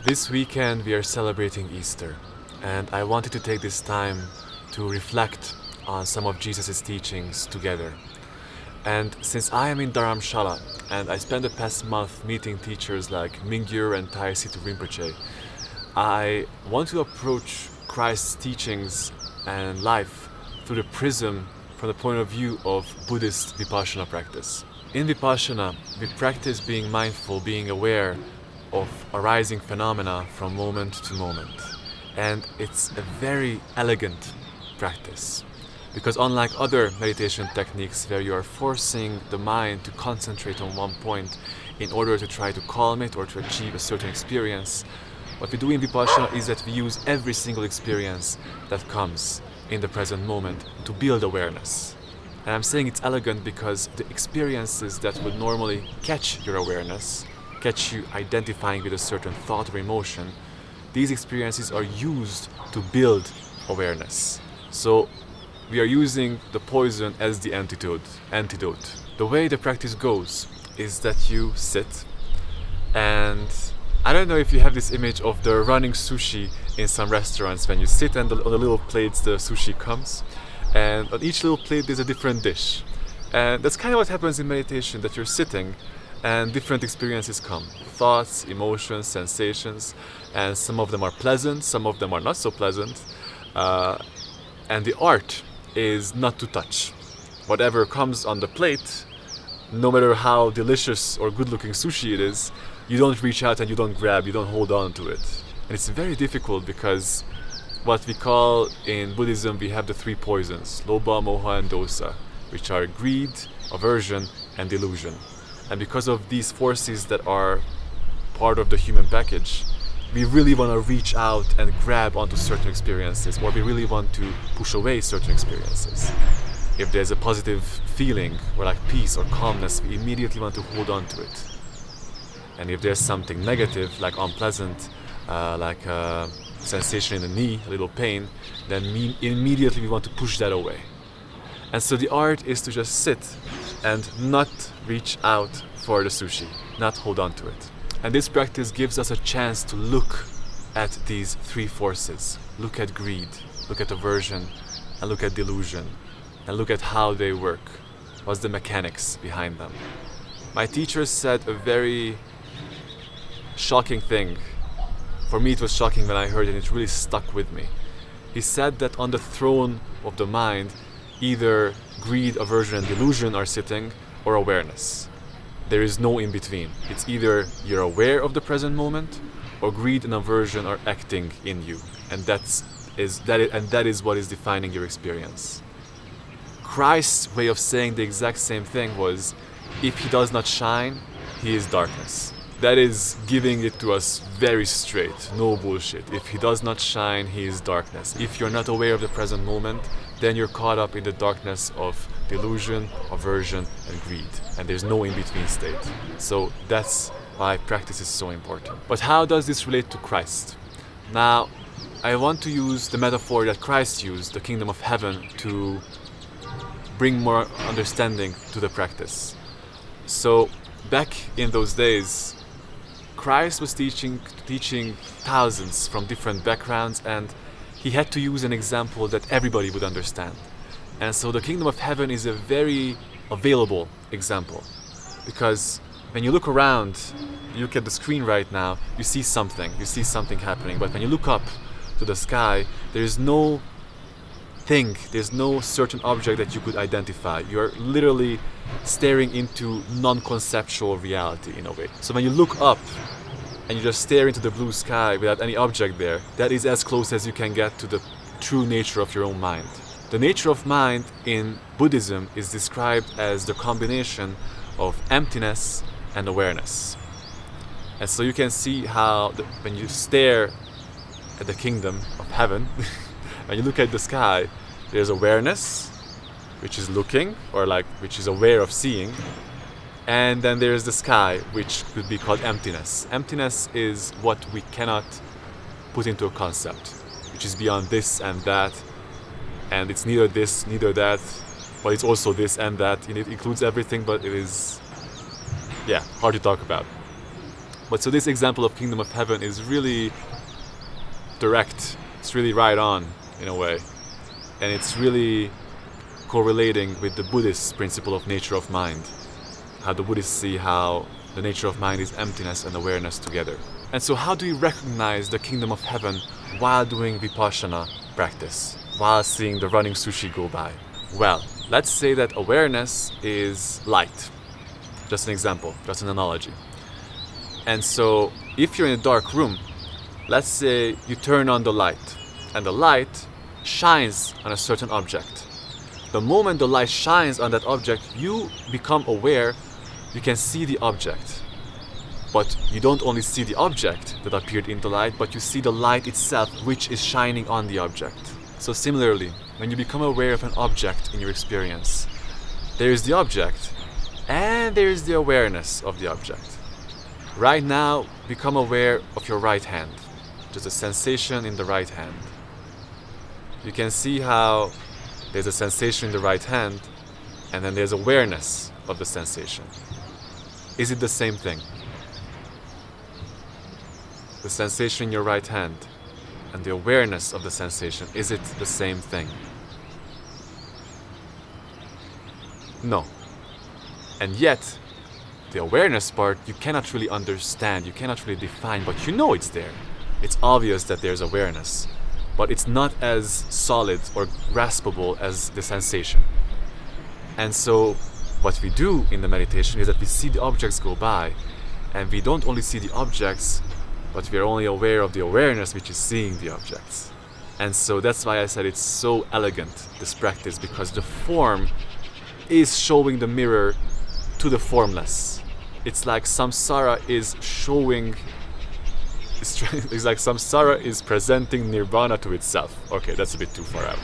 This weekend we are celebrating Easter, and I wanted to take this time to reflect on some of Jesus' teachings together. And since I am in Dharamshala and I spent the past month meeting teachers like Mingyur and Thai Situ Rinpoche, I want to approach Christ's teachings and life through the prism from the point of view of Buddhist Vipassana practice. In Vipassana, we practice being mindful, being aware of arising phenomena from moment to moment. And it's a very elegant practice. Because unlike other meditation techniques where you are forcing the mind to concentrate on one point in order to try to calm it or to achieve a certain experience, what we do in Vipassana is that we use every single experience that comes in the present moment to build awareness. And I'm saying it's elegant because the experiences that would normally catch your awareness, catch you identifying with a certain thought or emotion, these experiences are used to build awareness. So we are using the poison as the antidote. The way the practice goes is that you sit, and I don't know if you have this image of the running sushi in some restaurants when you sit and on the little plates the sushi comes, and on each little plate there's a different dish. And that's kind of what happens in meditation, that you're sitting and different experiences come. Thoughts, emotions, sensations, and some of them are pleasant, some of them are not so pleasant. And the art is not to touch. Whatever comes on the plate, no matter how delicious or good-looking sushi it is, you don't reach out and you don't grab, you don't hold on to it. And it's very difficult because what we call in Buddhism, we have the three poisons, lobha, moha, and dosa, which are greed, aversion, and delusion. And because of these forces that are part of the human package, we really want to reach out and grab onto certain experiences, or we really want to push away certain experiences. If there's a positive feeling, or like peace or calmness, we immediately want to hold on to it. And if there's something negative, like unpleasant, like a sensation in the knee, a little pain, then immediately we want to push that away. And so the art is to just sit and not reach out for the sushi, not hold on to it. And this practice gives us a chance to look at these three forces. Look at greed, look at aversion, and look at delusion. And look at how they work. What's the mechanics behind them? My teacher said a very shocking thing. For me it was shocking when I heard it, and it really stuck with me. He said that on the throne of the mind, either greed, aversion, and delusion are sitting, or awareness. There is no in between. It's either you're aware of the present moment, or greed and aversion are acting in you, and that is what is defining your experience. Christ's way of saying the exact same thing was, if he does not shine, he is darkness. That is giving it to us very straight, no bullshit. If he does not shine, he is darkness. If you're not aware of the present moment, then you're caught up in the darkness of delusion, aversion, and greed. And there's no in-between state. So that's why practice is so important. But how does this relate to Christ? Now, I want to use the metaphor that Christ used, the kingdom of heaven, to bring more understanding to the practice. So, back in those days, Christ was teaching thousands from different backgrounds, and he had to use an example that everybody would understand. And so the kingdom of heaven is a very available example, because when you look around, you look at the screen right now, you see something happening. But when you look up to the sky, there's no certain object that you could identify. You're literally staring into non-conceptual reality in a way. So when you look up and you just stare into the blue sky without any object there, that is as close as you can get to the true nature of your own mind. The nature of mind in Buddhism is described as the combination of emptiness and awareness. And so you can see how when you stare at the kingdom of heaven, when you look at the sky, there's awareness, which is looking, or which is aware of seeing, and then there's the sky, which could be called emptiness. Emptiness is what we cannot put into a concept, which is beyond this and that, and it's neither this, neither that, but it's also this and that, and it includes everything, but it is, hard to talk about. But so this example of kingdom of heaven is really direct. It's really right on in a way. And it's really correlating with the Buddhist principle of nature of mind. How the Buddhists see how the nature of mind is emptiness and awareness together. And so how do we recognize the kingdom of heaven while doing vipassana practice, while seeing the running sushi go by? Well, let's say that awareness is light. Just an example, just an analogy. And so if you're in a dark room, let's say you turn on the light, and the light shines on a certain object. The moment the light shines on that object, you become aware, you can see the object. But you don't only see the object that appeared in the light, but you see the light itself which is shining on the object. So similarly, when you become aware of an object in your experience, there is the object and there is the awareness of the object. Right now, become aware of your right hand, just a sensation in the right hand. You can see how there's a sensation in the right hand and then there's awareness of the sensation. Is it the same thing? The sensation in your right hand and the awareness of the sensation, is it the same thing? No. And yet, the awareness part you cannot really understand, you cannot really define, but you know it's there. It's obvious that there's awareness, but it's not as solid or graspable as the sensation. And so, what we do in the meditation is that we see the objects go by, and we don't only see the objects, but we are only aware of the awareness which is seeing the objects. And so that's why I said it's so elegant, this practice, because the form is showing the mirror to the formless. It's like samsara is showing, it's like samsara is presenting nirvana to itself. Okay, that's a bit too far out.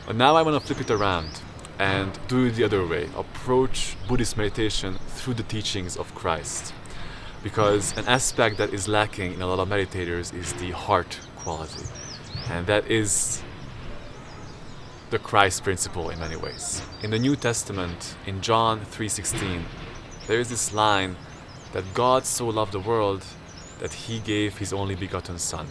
But now I want to flip it around and do it the other way. Approach Buddhist meditation through the teachings of Christ. Because an aspect that is lacking in a lot of meditators is the heart quality. And that is the Christ principle in many ways. In the New Testament, in John 3:16, there is this line that God so loved the world that he gave his only begotten Son.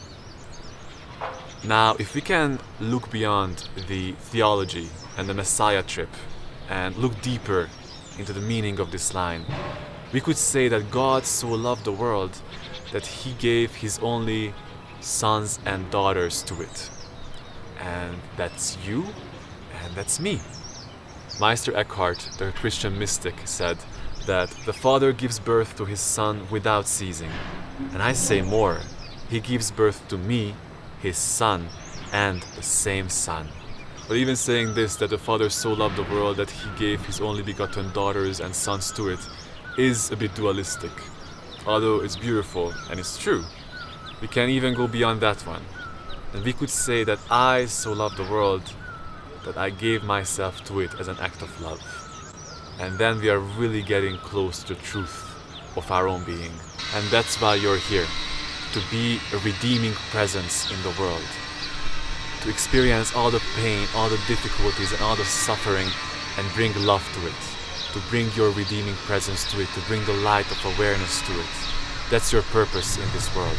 Now, if we can look beyond the theology and the Messiah trip and look deeper into the meaning of this line, we could say that God so loved the world that he gave his only sons and daughters to it. And that's you, and that's me. Meister Eckhart, the Christian mystic, said that the Father gives birth to his Son without ceasing. And I say more, he gives birth to me, his Son, and the same Son. But even saying this, that the Father so loved the world that he gave his only begotten daughters and sons to it, is a bit dualistic. Although it's beautiful and it's true, we can even go beyond that one. And we could say that I so love the world that I gave myself to it as an act of love. And then we are really getting close to the truth of our own being. And that's why you're here, to be a redeeming presence in the world, to experience all the pain, all the difficulties and all the suffering and bring love to it, to bring your redeeming presence to it, to bring the light of awareness to it. That's your purpose in this world.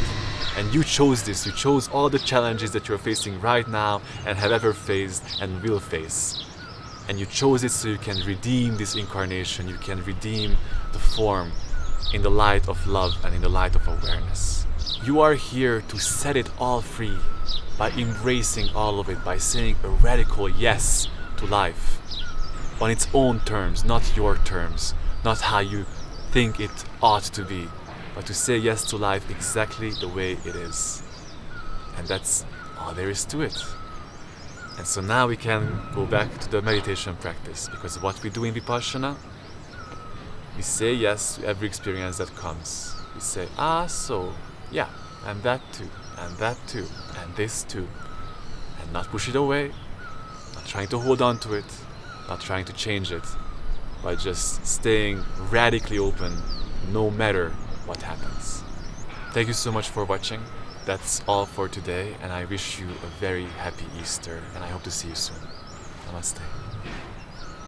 And you chose this, you chose all the challenges that you're facing right now and have ever faced and will face. And you chose it so you can redeem this incarnation, you can redeem the form in the light of love and in the light of awareness. You are here to set it all free by embracing all of it, by saying a radical yes to life on its own terms, not your terms, not how you think it ought to be, but to say yes to life exactly the way it is. And that's all there is to it. And so now we can go back to the meditation practice, because what we do in Vipassana, we say yes to every experience that comes. We say, so, yeah, and that too, and that too, and this too. And not push it away, not trying to hold on to it, not trying to change it, but just staying radically open no matter what happens. Thank you so much for watching. That's all for today, and I wish you a very happy Easter, and I hope to see you soon. Namaste.